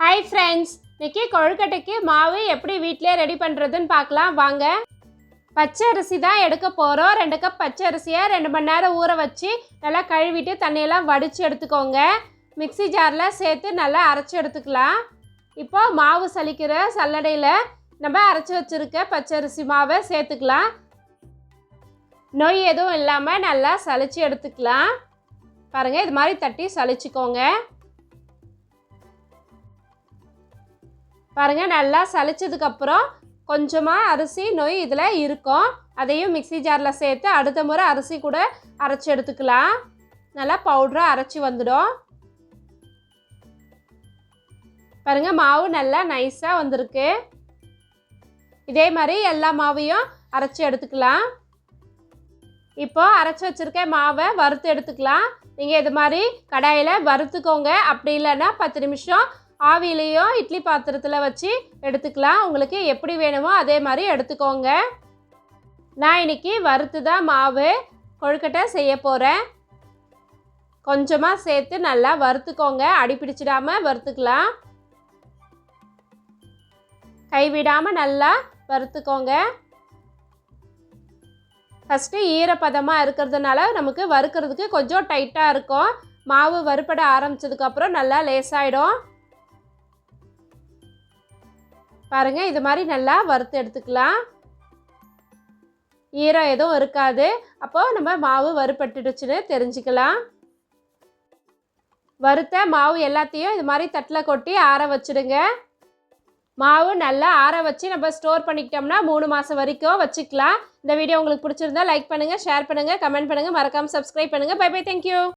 Hi friends, இன்றைக்கி கொழுக்கட்டைக்கு மாவு எப்படி வீட்டிலே ரெடி பண்ணுறதுன்னு பார்க்கலாம் வாங்க. பச்சை அரிசி தான் எடுக்க போகிறோம். 2 கப் பச்சை அரிசியை 2 மணி நேரம் ஊற வச்சு நல்லா கழுவிட்டு தண்ணியெல்லாம் வடித்து எடுத்துக்கோங்க. மிக்ஸி ஜாரில் சேர்த்து நல்லா அரைச்சி எடுத்துக்கலாம். இப்போது மாவு சலிக்கிற சல்லடையில் நம்ம அரைச்சி வச்சுருக்க பச்சை அரிசி மாவை சேர்த்துக்கலாம். நொய் எதுவும் இல்லாமல் நல்லா சலிச்சு எடுத்துக்கலாம். பாருங்கள், இது மாதிரி தட்டி சலிச்சுக்கோங்க. பாருங்கள், நல்லா சலிச்சதுக்கப்புறம் கொஞ்சமாக அரிசி நொய் இதில் இருக்கும். அதையும் மிக்ஸி ஜாரில் சேர்த்து அடுத்த முறை அரிசி கூட அரைச்சி எடுத்துக்கலாம். நல்லா பவுடராக அரைச்சி வந்துடும். பாருங்கள், மாவு நல்லா நைஸாக வந்திருக்கு. இதே மாதிரி எல்லா மாவையும் அரைச்சி எடுத்துக்கலாம். இப்போது அரைச்சி வச்சுருக்க மாவை வறுத்து எடுத்துக்கலாம். நீங்கள் இது மாதிரி கடாயில் வறுத்துக்கோங்க. அப்படி இல்லைன்னா 10 நிமிஷம் ஆவிலையும் இட்லி பாத்திரத்தில் வச்சு எடுத்துக்கலாம். உங்களுக்கு எப்படி வேணுமோ அதே மாதிரி எடுத்துக்கோங்க. நான் இன்றைக்கி வறுத்து தான் மாவு கொழுக்கட்டை செய்ய போகிறேன். கொஞ்சமாக சேர்த்து நல்லா வறுத்துக்கோங்க. அடி பிடிச்சிடாமல் வறுத்துக்கலாம். கைவிடாமல் நல்லா வறுத்துக்கோங்க. ஃபஸ்ட்டு ஈரப்பதமாக இருக்கிறதுனால நமக்கு வறுக்கிறதுக்கு கொஞ்சம் டைட்டாக இருக்கும். மாவு வறுப்பட ஆரம்பித்ததுக்கப்புறம் நல்லா லேசாயிடும். பாருங்கள், இது மாதிரி நல்லா வறுத்து எடுத்துக்கலாம். ஈரம் எதுவும் இருக்காது. அப்போது நம்ம மாவு வறுப்பட்டுடுச்சுன்னு தெரிஞ்சுக்கலாம். வறுத்த மாவு எல்லாத்தையும் இது மாதிரி தட்டில் கொட்டி ஆற வச்சுடுங்க. மாவு நல்லா ஆற வச்சு நம்ம ஸ்டோர் பண்ணிக்கிட்டோம்னா 3 மாதம் வரைக்கும் வச்சுக்கலாம். இந்த வீடியோ உங்களுக்கு பிடிச்சிருந்தா லைக் பண்ணுங்கள், ஷேர் பண்ணுங்கள், கமெண்ட் பண்ணுங்கள், மறக்காமல் சப்ஸ்கிரைப் பண்ணுங்கள். Bye bye, thank you.